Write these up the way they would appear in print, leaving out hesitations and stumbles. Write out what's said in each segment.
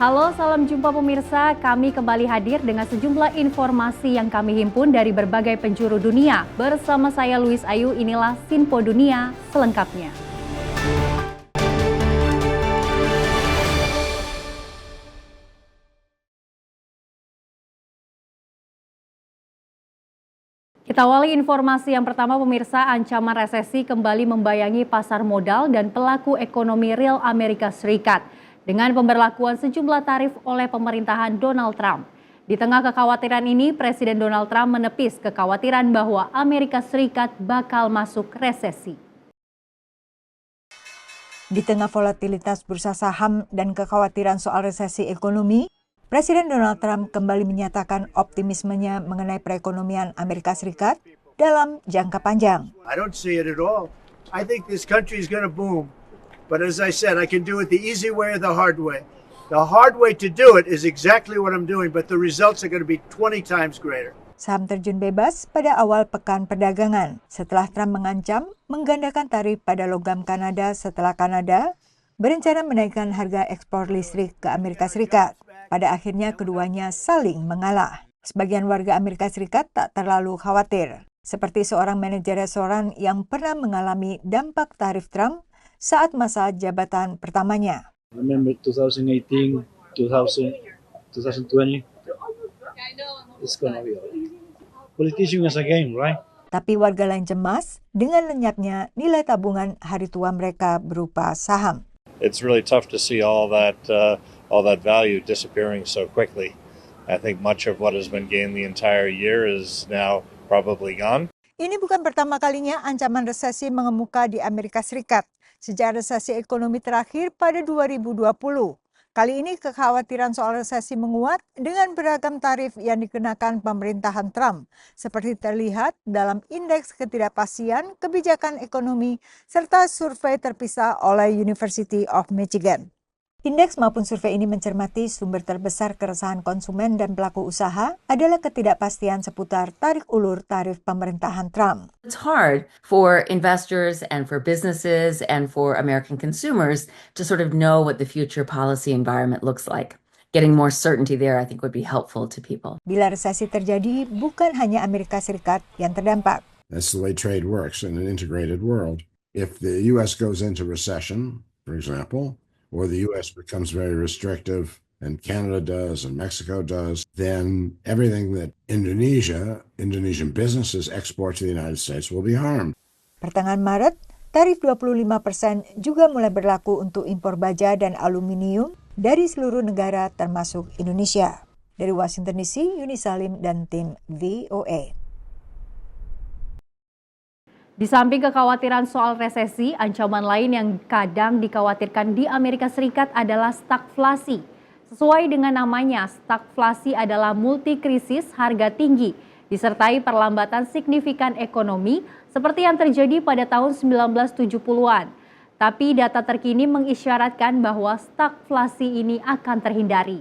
Halo, salam jumpa pemirsa. Kami kembali hadir dengan sejumlah informasi yang kami himpun dari berbagai penjuru dunia. Bersama saya Luis Ayu, inilah Sinpo Dunia selengkapnya. Kita awali informasi yang pertama pemirsa, ancaman resesi kembali membayangi pasar modal dan pelaku ekonomi real Amerika Serikat dengan pemberlakuan sejumlah tarif oleh pemerintahan Donald Trump. Di tengah kekhawatiran ini, Presiden Donald Trump menepis kekhawatiran bahwa Amerika Serikat bakal masuk resesi. Di tengah volatilitas bursa saham dan kekhawatiran soal resesi ekonomi, Presiden Donald Trump kembali menyatakan optimismenya mengenai perekonomian Amerika Serikat dalam jangka panjang. I don't see it at all. I think this country is going to boom. But as I said, I can do it the easy way or the hard way. The hard way to do it is exactly what I'm doing, but the results are going to be 20 times greater. Saham terjun bebas pada awal pekan perdagangan setelah Trump mengancam menggandakan tarif pada logam Kanada setelah Kanada berencana menaikkan harga ekspor listrik ke Amerika Serikat. Pada akhirnya keduanya saling mengalah. Sebagian warga Amerika Serikat tak terlalu khawatir, seperti seorang manajer restoran yang pernah mengalami dampak tarif Trump saat masa jabatan pertamanya. I remember 2018, 2020. It's gonna be alright. Politician is a game, right? Tapi warga lain cemas dengan lenyapnya nilai tabungan hari tua mereka berupa saham. It's really tough to see all that value disappearing so quickly. I think much of what has been gained the entire year is now probably gone. Ini bukan pertama kalinya ancaman resesi mengemuka di Amerika Serikat sejak resesi ekonomi terakhir pada 2020. Kali ini kekhawatiran soal resesi menguat dengan beragam tarif yang dikenakan pemerintahan Trump, seperti terlihat dalam indeks ketidakpastian kebijakan ekonomi serta survei terpisah oleh University of Michigan. Indeks maupun survei ini mencermati sumber terbesar keresahan konsumen dan pelaku usaha adalah ketidakpastian seputar tarik ulur tarif pemerintahan Trump. It's hard for investors and for businesses and for American consumers to sort of know what the future policy environment looks like. Getting more certainty there, I think, would be helpful to people. Bila resesi terjadi, bukan hanya Amerika Serikat yang terdampak. That's the way trade works in an integrated world. If the U.S. goes into recession, for example, or the U.S. becomes very restrictive, and Canada does, and Mexico does, then everything that Indonesian businesses export to the United States will be harmed. Pertengahan Maret, tarif 25% juga mulai berlaku untuk impor baja dan aluminium dari seluruh negara termasuk Indonesia. Dari Washington DC, Yuni Salim dan tim VOA. Di samping kekhawatiran soal resesi, ancaman lain yang kadang dikhawatirkan di Amerika Serikat adalah stagflasi. Sesuai dengan namanya, stagflasi adalah multikrisis harga tinggi, disertai perlambatan signifikan ekonomi seperti yang terjadi pada tahun 1970-an. Tapi data terkini mengisyaratkan bahwa stagflasi ini akan terhindari.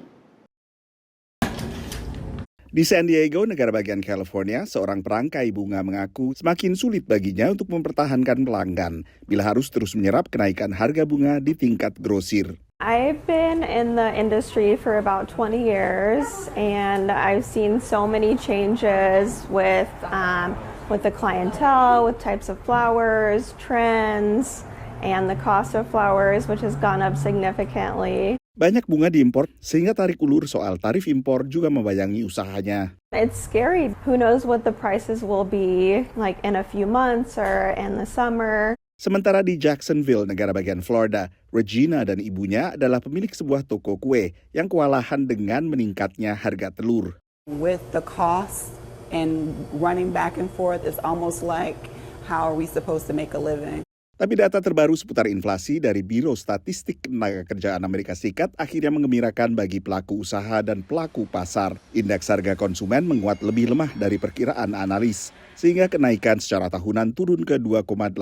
Di San Diego, negara bagian California, seorang perangkai bunga mengaku semakin sulit baginya untuk mempertahankan pelanggan bila harus terus menyerap kenaikan harga bunga di tingkat grosir. I've been in the industry for about 20 years and I've seen so many changes with the clientele, with types of flowers, trends, and the cost of flowers, which has gone up significantly. Banyak bunga diimpor sehingga tarik ulur soal tarif impor juga membayangi usahanya. It's scary. Who knows what the prices will be like in a few months or in the summer. Sementara di Jacksonville, negara bagian Florida, Regina dan ibunya adalah pemilik sebuah toko kue yang kewalahan dengan meningkatnya harga telur. With the cost and running back and forth, it's almost like how are we supposed to make a living? Tapi data terbaru seputar inflasi dari Biro Statistik Ketenagakerjaan Amerika Serikat akhirnya mengembirakan bagi pelaku usaha dan pelaku pasar. Indeks harga konsumen menguat lebih lemah dari perkiraan analis, sehingga kenaikan secara tahunan turun ke 2,8%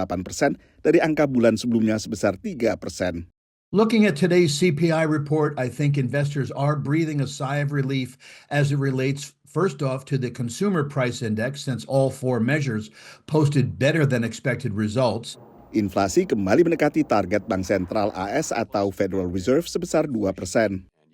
dari angka bulan sebelumnya sebesar 3%. Looking at today's CPI report, I think investors are breathing a sigh of relief as it relates first off to the consumer price index, since all four measures posted better than expected results. Inflasi kembali mendekati target Bank Sentral AS atau Federal Reserve sebesar 2%.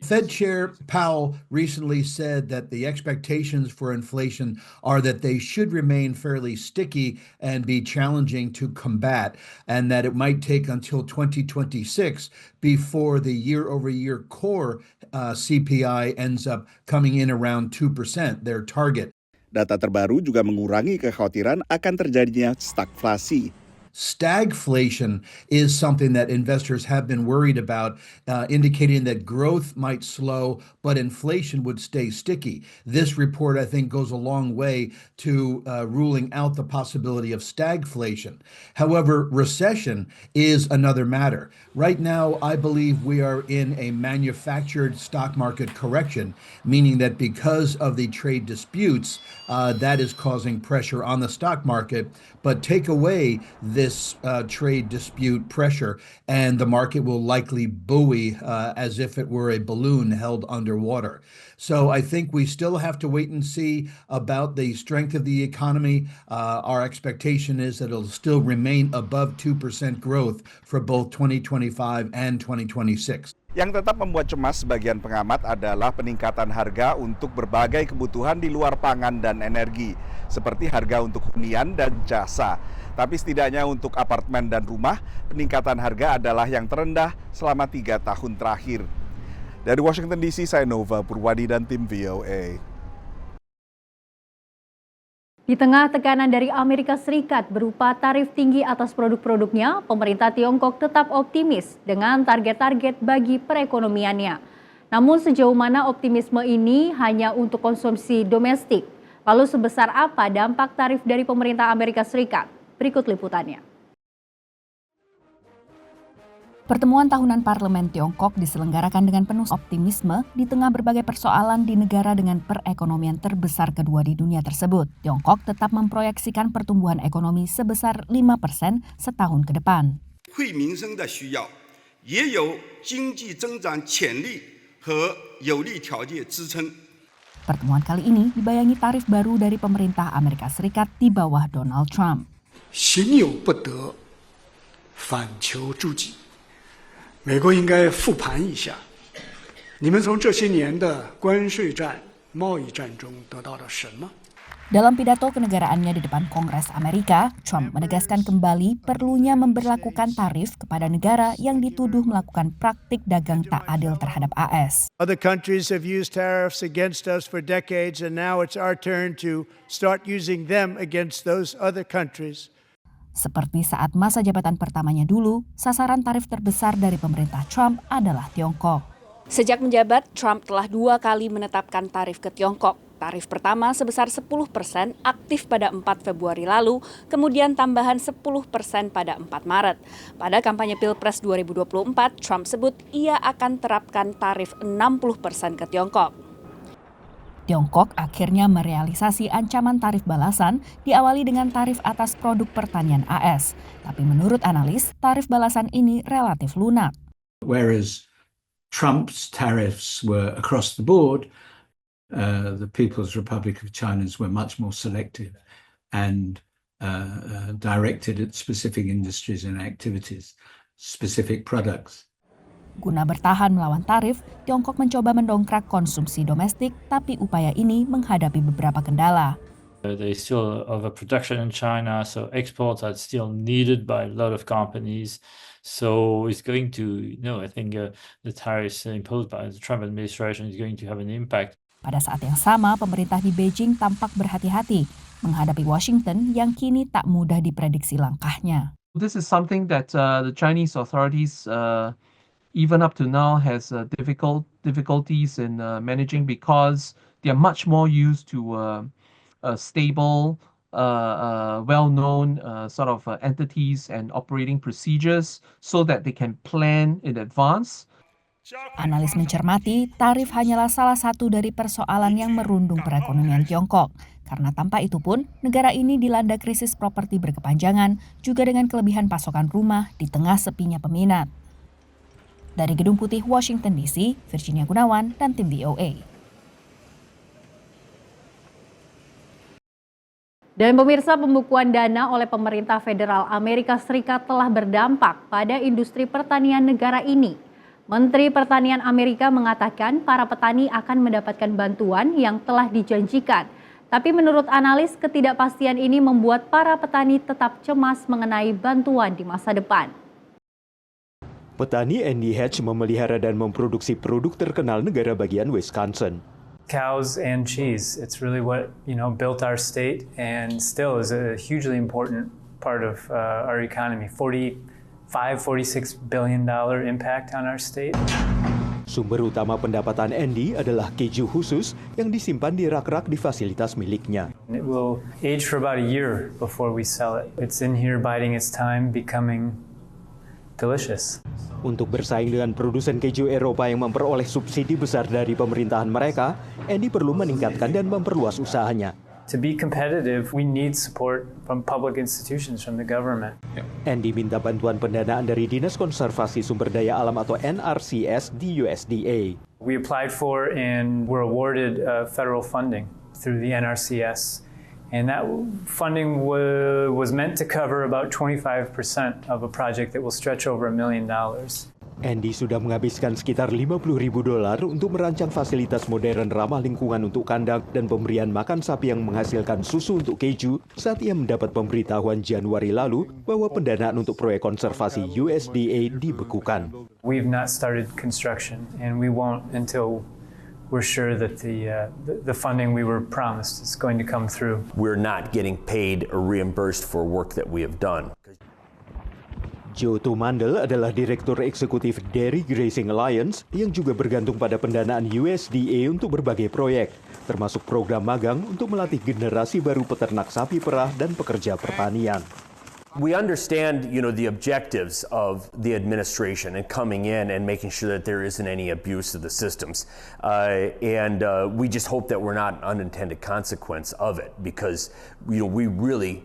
Fed Chair Powell recently said that the expectations for inflation are that they should remain fairly sticky and be challenging to combat, and that it might take until 2026 before the year-over-year core CPI ends up coming in around 2%, their target. Data terbaru juga mengurangi kekhawatiran akan terjadinya stagflasi. Stagflation is something that investors have been worried about, indicating that growth might slow, but inflation would stay sticky. This report, I think, goes a long way to ruling out the possibility of stagflation. However, recession is another matter. Right now, I believe we are in a manufactured stock market correction, meaning that because of the trade disputes, that is causing pressure on the stock market. But take away this trade dispute pressure, and the market will likely buoy as if it were a balloon held underwater. So I think we still have to wait and see about the strength of the economy. Our expectation is that it'll still remain above 2% growth for both 2025 and 2026. Yang tetap membuat cemas sebagian pengamat adalah peningkatan harga untuk berbagai kebutuhan di luar pangan dan energi, seperti harga untuk hunian dan jasa. Tapi setidaknya untuk apartemen dan rumah, peningkatan harga adalah yang terendah selama 3 tahun terakhir. Dari Washington DC, saya Nova Purwadi dan tim VOA. Di tengah tekanan dari Amerika Serikat berupa tarif tinggi atas produk-produknya, pemerintah Tiongkok tetap optimis dengan target-target bagi perekonomiannya. Namun sejauh mana optimisme ini hanya untuk konsumsi domestik? Lalu sebesar apa dampak tarif dari pemerintah Amerika Serikat? Berikut liputannya. Pertemuan tahunan Parlemen Tiongkok diselenggarakan dengan penuh optimisme di tengah berbagai persoalan di negara dengan perekonomian terbesar kedua di dunia tersebut. Tiongkok tetap memproyeksikan pertumbuhan ekonomi sebesar 5% setahun ke depan. Pertemuan kali ini dibayangi tarif baru dari pemerintah Amerika Serikat di bawah Donald Trump. 美国应该复盘一下，你们从这些年的关税战、贸易战中得到了什么？ Dalam pidato kenegaraannya di depan Kongres Amerika, Trump menegaskan kembali perlunya memberlakukan tarif kepada negara yang dituduh melakukan praktik dagang tak adil terhadap AS. Other countries have used tariffs against us for decades, and now it's our turn to start using them against those other countries. Seperti saat masa jabatan pertamanya dulu, sasaran tarif terbesar dari pemerintah Trump adalah Tiongkok. Sejak menjabat, Trump telah 2 kali menetapkan tarif ke Tiongkok. Tarif pertama sebesar 10% aktif pada 4 Februari lalu, kemudian tambahan 10% pada 4 Maret. Pada kampanye Pilpres 2024, Trump sebut ia akan terapkan tarif 60% ke Tiongkok. Tiongkok akhirnya merealisasi ancaman tarif balasan diawali dengan tarif atas produk pertanian AS. Tapi menurut analis, tarif balasan ini relatif lunak. Whereas Trump's tariffs were across the board, the People's Republic of China's were much more selective and directed at specific industries and activities, specific products. Guna bertahan melawan tarif, Tiongkok mencoba mendongkrak konsumsi domestik, tapi upaya ini menghadapi beberapa kendala. There's still overproduction in China, so exports are still needed by a lot of companies. So it's going to, I think the tariffs imposed by the Trump administration is going to have an impact. Pada saat yang sama, pemerintah di Beijing tampak berhati-hati menghadapi Washington yang kini tak mudah diprediksi langkahnya. This is something that the Chinese authorities even up to now has difficulties in managing because they are much more used to stable, well-known sort of entities and operating procedures so that they can plan in advance. Analis mencermati, tarif hanyalah salah satu dari persoalan yang merundung perekonomian Tiongkok. Karena tanpa itu pun, negara ini dilanda krisis properti berkepanjangan, juga dengan kelebihan pasokan rumah di tengah sepinya peminat. Dari Gedung Putih, Washington DC, Virginia Gunawan dan tim VOA. Dan pemirsa, pembukuan dana oleh pemerintah federal Amerika Serikat telah berdampak pada industri pertanian negara ini. Menteri Pertanian Amerika mengatakan para petani akan mendapatkan bantuan yang telah dijanjikan. Tapi menurut analis, ketidakpastian ini membuat para petani tetap cemas mengenai bantuan di masa depan. Petani Andy Hatch memelihara dan memproduksi produk terkenal negara bagian Wisconsin. Cows and cheese. It's really what, built our state and still is a hugely important part of our economy. $46 billion impact on our state. Sumber utama pendapatan Andy adalah keju khusus yang disimpan di rak-rak di fasilitas miliknya. It will age for about a year before we sell it. It's in here biding its time, becoming delicious. Untuk bersaing dengan produsen keju Eropa yang memperoleh subsidi besar dari pemerintahan mereka, Andy perlu meningkatkan dan memperluas usahanya. To be competitive, we need support from public institutions, from the government. Andy minta bantuan pendanaan dari Dinas Konservasi Sumber Daya Alam atau NRCS di USDA. We applied for and were awarded federal funding through the NRCS. And that funding was meant to cover about 25% of a project that will stretch over $1 million. Andy sudah menghabiskan sekitar $50.000 untuk merancang fasilitas modern ramah lingkungan untuk kandang dan pemberian makan sapi yang menghasilkan susu untuk keju saat ia mendapat pemberitahuan Januari lalu bahwa pendanaan untuk proyek konservasi USDA dibekukan. We've not started construction and we won't until we're sure that the funding we were promised is going to come through. We're not getting paid or reimbursed for work that we have done. Joe Tumandel adalah Direktur Eksekutif Dairy Grazing Alliance yang juga bergantung pada pendanaan USDA untuk berbagai proyek, termasuk program magang untuk melatih generasi baru peternak sapi perah dan pekerja pertanian. We understand, the objectives of the administration and coming in and making sure that there isn't any abuse of the systems. We just hope that we're not an unintended consequence of it because, we really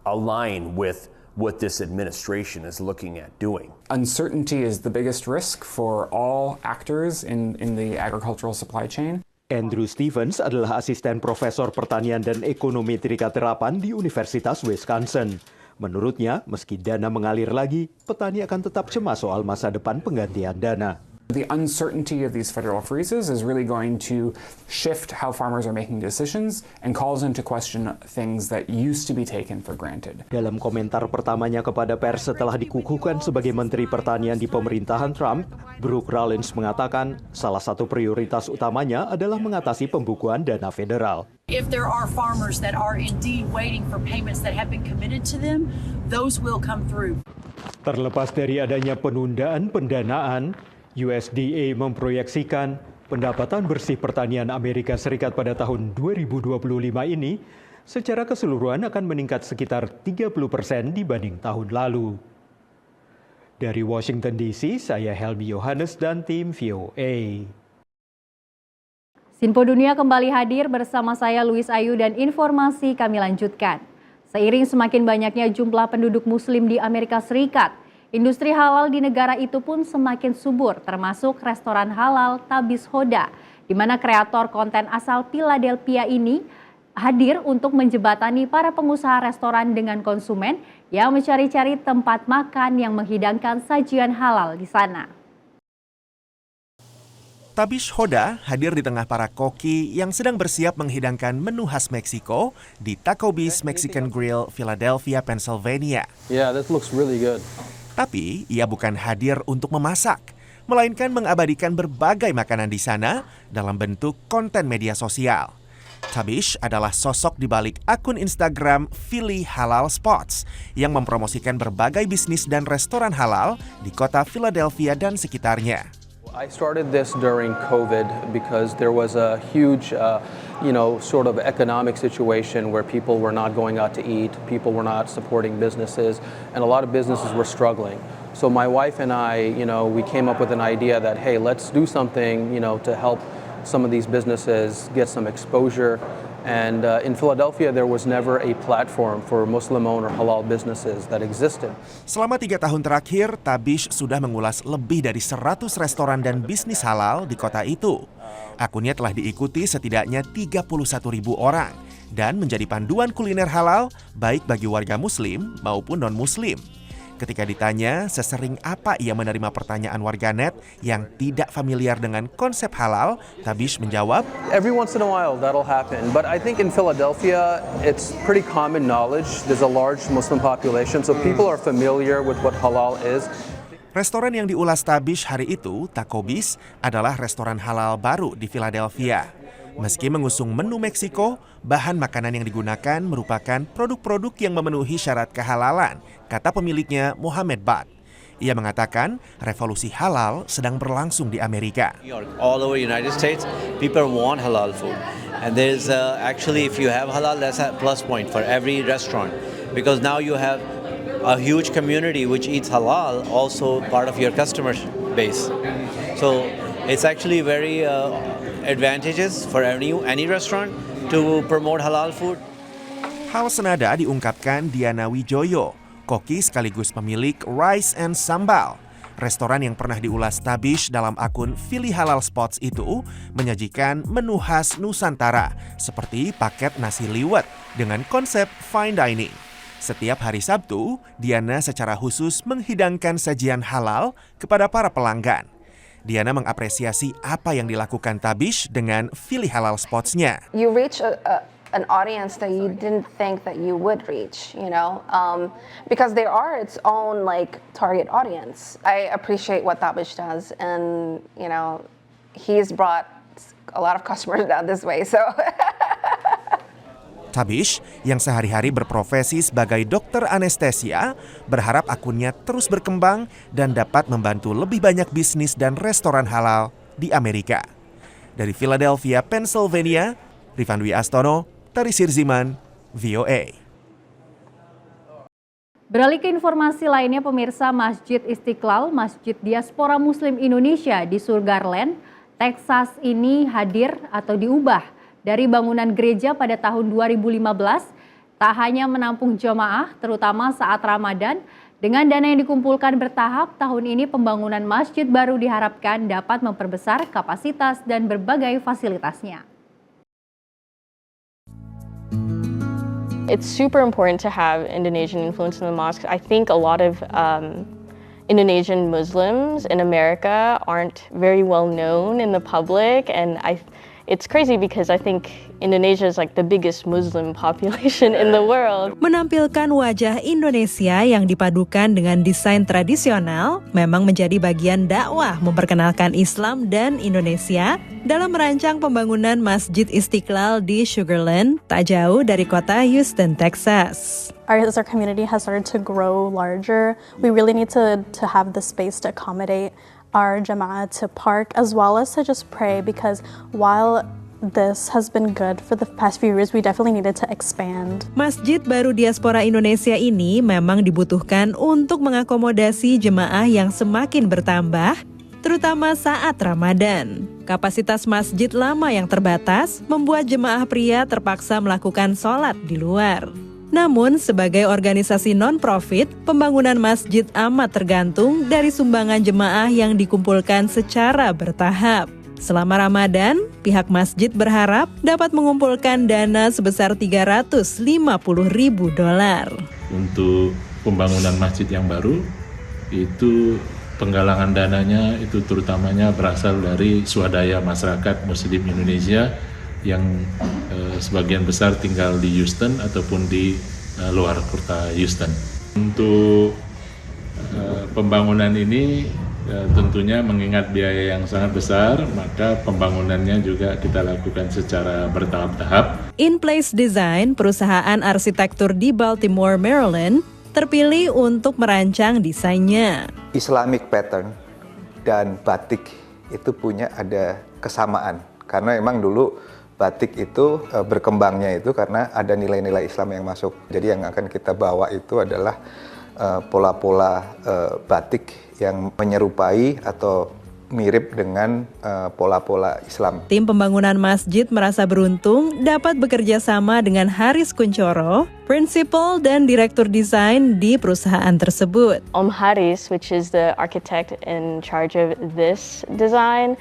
align with what this administration is looking at doing. Uncertainty is the biggest risk for all actors in the agricultural supply chain. Andrew Stevens adalah asisten profesor pertanian dan ekonometrika terapan di Universitas Wisconsin. Menurutnya, meski dana mengalir lagi, petani akan tetap cemas soal masa depan penggantian dana. The uncertainty of these federal freezes is really going to shift how farmers are making decisions and calls into question things that used to be taken for granted. Dalam komentar pertamanya kepada pers setelah dikukuhkan sebagai Menteri Pertanian di pemerintahan Trump, Brooke Rollins mengatakan salah satu prioritas utamanya adalah mengatasi pembukuan dana federal. If there are farmers that are indeed waiting for payments that have been committed to them, those will come through. Terlepas dari adanya penundaan pendanaan, USDA memproyeksikan pendapatan bersih pertanian Amerika Serikat pada tahun 2025 ini secara keseluruhan akan meningkat sekitar 30% dibanding tahun lalu. Dari Washington DC, saya Helmi Yohanes dan tim VOA. Sinpo Dunia kembali hadir bersama saya Luis Ayu dan informasi kami lanjutkan. Seiring semakin banyaknya jumlah penduduk muslim di Amerika Serikat, industri halal di negara itu pun semakin subur, termasuk restoran halal Tabis Hoda, di mana kreator konten asal Philadelphia ini hadir untuk menjembatani para pengusaha restoran dengan konsumen yang mencari-cari tempat makan yang menghidangkan sajian halal di sana. Tabis Hoda hadir di tengah para koki yang sedang bersiap menghidangkan menu khas Meksiko di Taco Biz Mexican Grill, Philadelphia, Pennsylvania. Yeah, that looks really good. Tapi ia bukan hadir untuk memasak, melainkan mengabadikan berbagai makanan di sana dalam bentuk konten media sosial. Tabish adalah sosok di balik akun Instagram Philly Halal Spots yang mempromosikan berbagai bisnis dan restoran halal di kota Philadelphia dan sekitarnya. I started this during COVID because there was a huge, sort of economic situation where people were not going out to eat, people were not supporting businesses, and a lot of businesses were struggling. So my wife and I, we came up with an idea that, hey, let's do something, to help some of these businesses get some exposure. And in Philadelphia, there was never a platform for Muslim-owned or halal businesses that existed. Selama 3 tahun terakhir, Tabish sudah mengulas lebih dari 100 restoran dan bisnis halal di kota itu. Akunnya telah diikuti setidaknya 31.000 orang dan menjadi panduan kuliner halal baik bagi warga Muslim maupun non-Muslim. Ketika ditanya sesering apa ia menerima pertanyaan warganet yang tidak familiar dengan konsep halal, Tabish menjawab, Every once in a while that'll happen, but I think in Philadelphia it's pretty common knowledge. There's a large Muslim population, so people are familiar with what halal is. Restoran yang diulas Tabish hari itu, Taco Biz, adalah restoran halal baru di Philadelphia. Meski mengusung menu Meksiko, bahan makanan yang digunakan merupakan produk-produk yang memenuhi syarat kehalalan, kata pemiliknya Mohammed Bad. Ia mengatakan revolusi halal sedang berlangsung di Amerika. All over United States, people want halal food. And there's actually, if you have halal, that's a plus point for every restaurant. Because now you have a huge community which eats halal, also part of your customer base. So it's actually very advantageous for any restaurant to promote halal food. Hal senada diungkapkan Diana Wijoyo, koki sekaligus pemilik Rice and Sambal. Restoran yang pernah diulas Tabish dalam akun Philly Halal Spots itu menyajikan menu khas Nusantara seperti paket nasi liwet dengan konsep fine dining. Setiap hari Sabtu, Diana secara khusus menghidangkan sajian halal kepada para pelanggan. Diana mengapresiasi apa yang dilakukan Tabish dengan Philly Halal Spots-nya. You reach an audience that you didn't think that you would reach, because they are its own target audience. I appreciate what Tabish does, and he's brought a lot of customers down this way. So. Tabish, yang sehari-hari berprofesi sebagai dokter anestesia, berharap akunnya terus berkembang dan dapat membantu lebih banyak bisnis dan restoran halal di Amerika. Dari Philadelphia, Pennsylvania, Rifan Dwi Astono, Tarisir Ziman, VOA. Beralih ke informasi lainnya, pemirsa, Masjid Istiqlal, Masjid Diaspora Muslim Indonesia di Sugarland, Texas ini hadir atau diubah dari bangunan gereja pada tahun 2015, tak hanya menampung jemaah, terutama saat Ramadan. Dengan dana yang dikumpulkan bertahap, tahun ini pembangunan masjid baru diharapkan dapat memperbesar kapasitas dan berbagai fasilitasnya. It's super important to have Indonesian influence in the mosque. I think a lot of Indonesian Muslims in America aren't very well known in the public, and it's crazy because I think Indonesia is the biggest Muslim population in the world. Menampilkan wajah Indonesia yang dipadukan dengan desain tradisional memang menjadi bagian dakwah memperkenalkan Islam dan Indonesia dalam merancang pembangunan Masjid Istiqlal di Sugarland, tak jauh dari kota Houston, Texas. As our community has started to grow larger, we really need to have the space to accommodate our Jama'ah to park as well as to just pray, because while this has been good for the past few years, we definitely needed to expand. Masjid baru Diaspora Indonesia ini memang dibutuhkan untuk mengakomodasi jemaah yang semakin bertambah, terutama saat Ramadan. Kapasitas masjid lama yang terbatas membuat jemaah pria terpaksa melakukan sholat di luar. Namun, sebagai organisasi non-profit, pembangunan masjid amat tergantung dari sumbangan jemaah yang dikumpulkan secara bertahap. Selama Ramadan, pihak masjid berharap dapat mengumpulkan dana sebesar $350.000. Untuk pembangunan masjid yang baru, itu penggalangan dananya itu terutamanya berasal dari swadaya masyarakat Muslim Indonesia yang sebagian besar tinggal di Houston ataupun di luar kota Houston. Untuk pembangunan ini tentunya mengingat biaya yang sangat besar, maka pembangunannya juga kita lakukan secara bertahap-tahap. In Place Design, perusahaan arsitektur di Baltimore, Maryland, terpilih untuk merancang desainnya. Islamic pattern dan batik itu punya ada kesamaan, karena memang dulu batik itu berkembangnya itu karena ada nilai-nilai Islam yang masuk. Jadi yang akan kita bawa itu adalah pola-pola batik yang menyerupai atau mirip dengan pola-pola Islam. Tim pembangunan masjid merasa beruntung dapat bekerja sama dengan Haris Kuncoro, prinsipal dan direktur desain di perusahaan tersebut. Om Haris, which is the architect in charge of this design,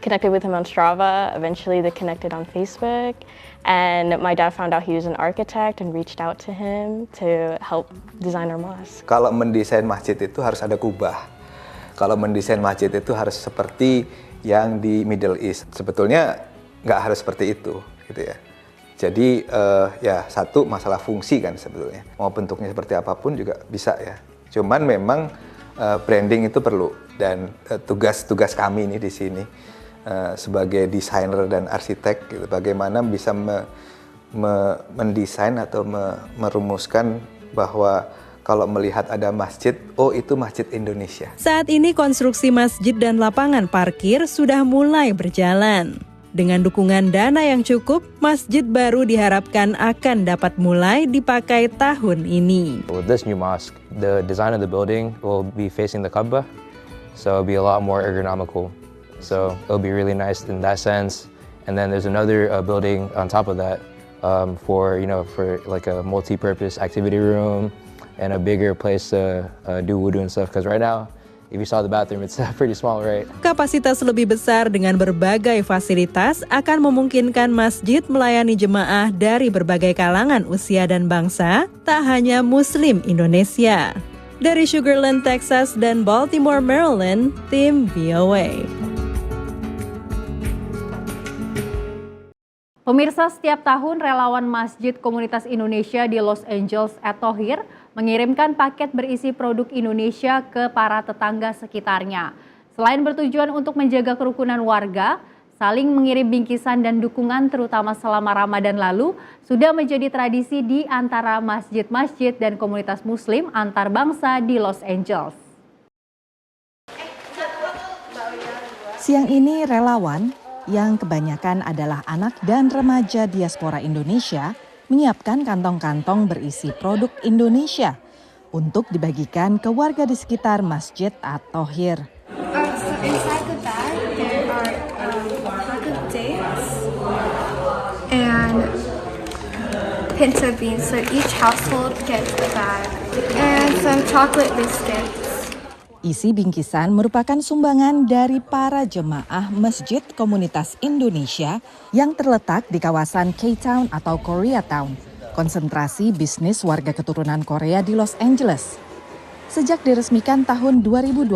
connected with him on Strava. Eventually they connected on Facebook. And my dad found out he was an architect and reached out to him to help design our mosque. Kalau mendesain masjid itu harus ada kubah. Kalau mendesain masjid itu harus seperti yang di Middle East. Sebetulnya nggak harus seperti itu, gitu ya. Jadi ya satu masalah fungsi kan sebetulnya. Mau bentuknya seperti apapun juga bisa ya. Cuman memang branding itu perlu, dan tugas kami nih di sini sebagai desainer dan arsitek gitu, bagaimana bisa mendesain atau merumuskan bahwa kalau melihat ada masjid, oh itu masjid Indonesia. Saat ini konstruksi masjid dan lapangan parkir sudah mulai berjalan. Dengan dukungan dana yang cukup, masjid baru diharapkan akan dapat mulai dipakai tahun ini. With this new mosque, the design of the building will be facing the Kaaba, so it'll be a lot more ergonomical. So it'll be really nice in that sense. And then there's another building on top of that for like a multi-purpose activity room and a bigger place to do wudu and stuff. Because right now, if you saw the bathroom, it's pretty small, right? Kapasitas lebih besar dengan berbagai fasilitas akan memungkinkan masjid melayani jemaah dari berbagai kalangan usia dan bangsa, tak hanya Muslim Indonesia. Dari Sugarland, Texas dan Baltimore, Maryland, tim VOA. Pemirsa, setiap tahun relawan Masjid Komunitas Indonesia di Los Angeles At-Thohir mengirimkan paket berisi produk Indonesia ke para tetangga sekitarnya. Selain bertujuan untuk menjaga kerukunan warga, saling mengirim bingkisan dan dukungan terutama selama Ramadan lalu sudah menjadi tradisi di antara masjid-masjid dan komunitas Muslim antar bangsa di Los Angeles. Siang ini relawan yang kebanyakan adalah anak dan remaja diaspora Indonesia menyiapkan kantong-kantong berisi produk Indonesia untuk dibagikan ke warga di sekitar Masjid At-Thohir. So inside the bag there are a pack of dates and pinto beans. So each household gets a bag and some chocolate biscuits. Isi bingkisan merupakan sumbangan dari para jemaah Masjid Komunitas Indonesia yang terletak di kawasan K-Town atau Koreatown, konsentrasi bisnis warga keturunan Korea di Los Angeles. Sejak diresmikan tahun 2022,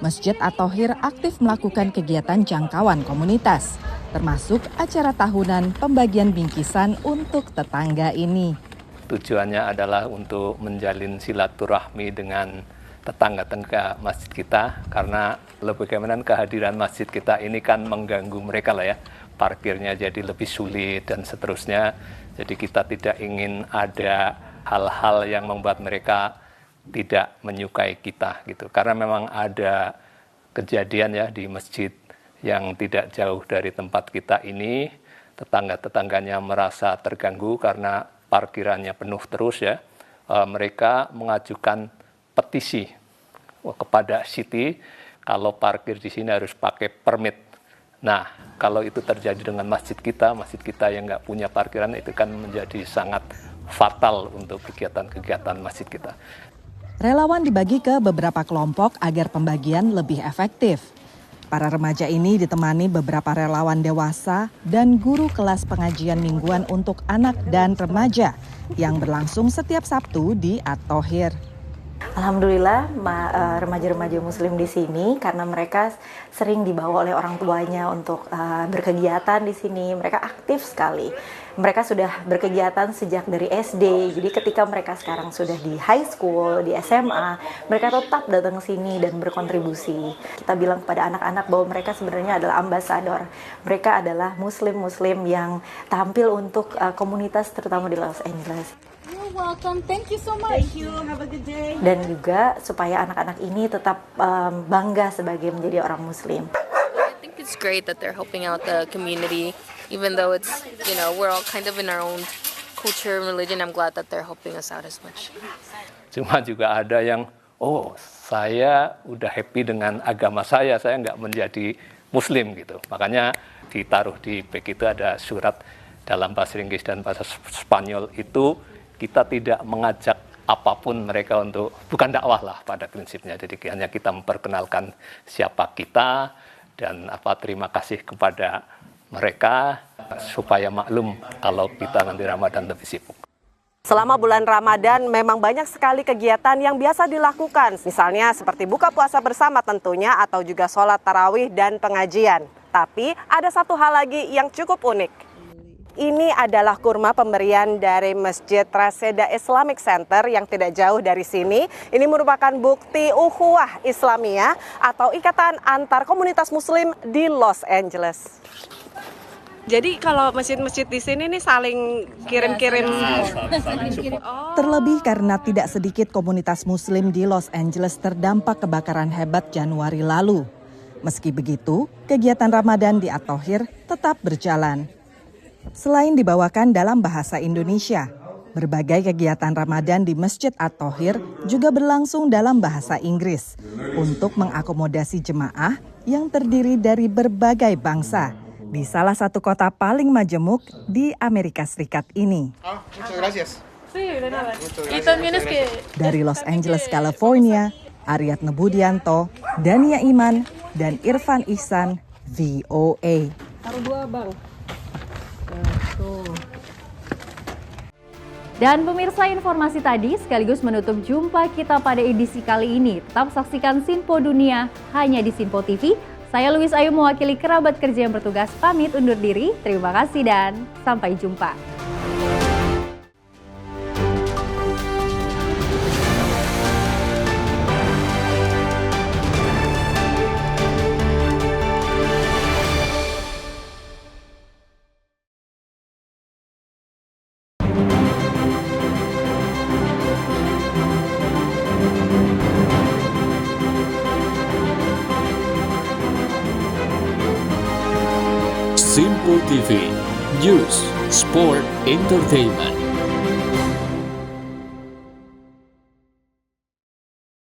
Masjid At-Thohir aktif melakukan kegiatan jangkauan komunitas, termasuk acara tahunan pembagian bingkisan untuk tetangga ini. Tujuannya adalah untuk menjalin silaturahmi dengan tetangga-tetangga masjid kita, karena bagaimana kehadiran masjid kita ini kan mengganggu mereka lah ya, parkirnya jadi lebih sulit dan seterusnya. Jadi kita tidak ingin ada hal-hal yang membuat mereka tidak menyukai kita gitu. Karena memang ada kejadian ya di masjid yang tidak jauh dari tempat kita ini, tetangga-tetangganya merasa terganggu karena parkirannya penuh terus ya. Mereka mengajukan petisi kepada City kalau parkir di sini harus pakai permit. Nah, kalau itu terjadi dengan masjid kita yang nggak punya parkiran, itu kan menjadi sangat fatal untuk kegiatan-kegiatan masjid kita. Relawan dibagi ke beberapa kelompok agar pembagian lebih efektif. Para remaja ini ditemani beberapa relawan dewasa dan guru kelas pengajian mingguan untuk anak dan remaja yang berlangsung setiap Sabtu di At-Thohir. Alhamdulillah remaja-remaja Muslim di sini, karena mereka sering dibawa oleh orang tuanya untuk berkegiatan di sini. Mereka aktif sekali. Mereka sudah berkegiatan sejak dari SD. Jadi ketika mereka sekarang sudah di high school, di SMA, mereka tetap datang ke sini dan berkontribusi. Kita bilang kepada anak-anak bahwa mereka sebenarnya adalah ambasador. Mereka adalah Muslim-Muslim yang tampil untuk komunitas terutama di Los Angeles. You're welcome. Thank you so much. Thank you. Have a good day. Dan juga supaya anak-anak ini tetap bangga sebagai menjadi orang Muslim. I think it's great that they're helping out the community, even though it's, we're all kind of in our own culture and religion. I'm glad that they're helping us out as much. Cuma juga ada yang, saya udah happy dengan agama saya nggak menjadi Muslim gitu. Makanya ditaruh di bag itu ada surat dalam bahasa Inggris dan bahasa Spanyol itu. Kita tidak mengajak apapun mereka untuk, bukan dakwah lah pada prinsipnya. Jadi hanya kita memperkenalkan siapa kita dan terima kasih kepada mereka supaya maklum kalau kita nanti Ramadan lebih sibuk. Selama bulan Ramadan memang banyak sekali kegiatan yang biasa dilakukan, misalnya seperti buka puasa bersama tentunya atau juga sholat tarawih dan pengajian. Tapi ada satu hal lagi yang cukup unik. Ini adalah kurma pemberian dari Masjid Reseda Islamic Center yang tidak jauh dari sini. Ini merupakan bukti ukhuwah Islamiyah atau ikatan antar komunitas muslim di Los Angeles. Jadi kalau masjid-masjid di sini nih saling kirim-kirim. Terlebih karena tidak sedikit komunitas muslim di Los Angeles terdampak kebakaran hebat Januari lalu. Meski begitu, kegiatan Ramadan di At-Thohir tetap berjalan. Selain dibawakan dalam bahasa Indonesia, berbagai kegiatan Ramadan di Masjid At-Thohir juga berlangsung dalam bahasa Inggris untuk mengakomodasi jemaah yang terdiri dari berbagai bangsa di salah satu kota paling majemuk di Amerika Serikat ini. Dari Los Angeles, California, Ariadne Budianto, Dania Iman, dan Irfan Ihsan, VOA. Taruh 2, Bang. Dan pemirsa, informasi tadi sekaligus menutup jumpa kita pada edisi kali ini. Tetap saksikan Sinpo Dunia hanya di Sinpo TV. Saya Louise Ayu mewakili kerabat kerja yang bertugas pamit undur diri. Terima kasih dan sampai jumpa. Sinpo TV, News, Sport, Entertainment.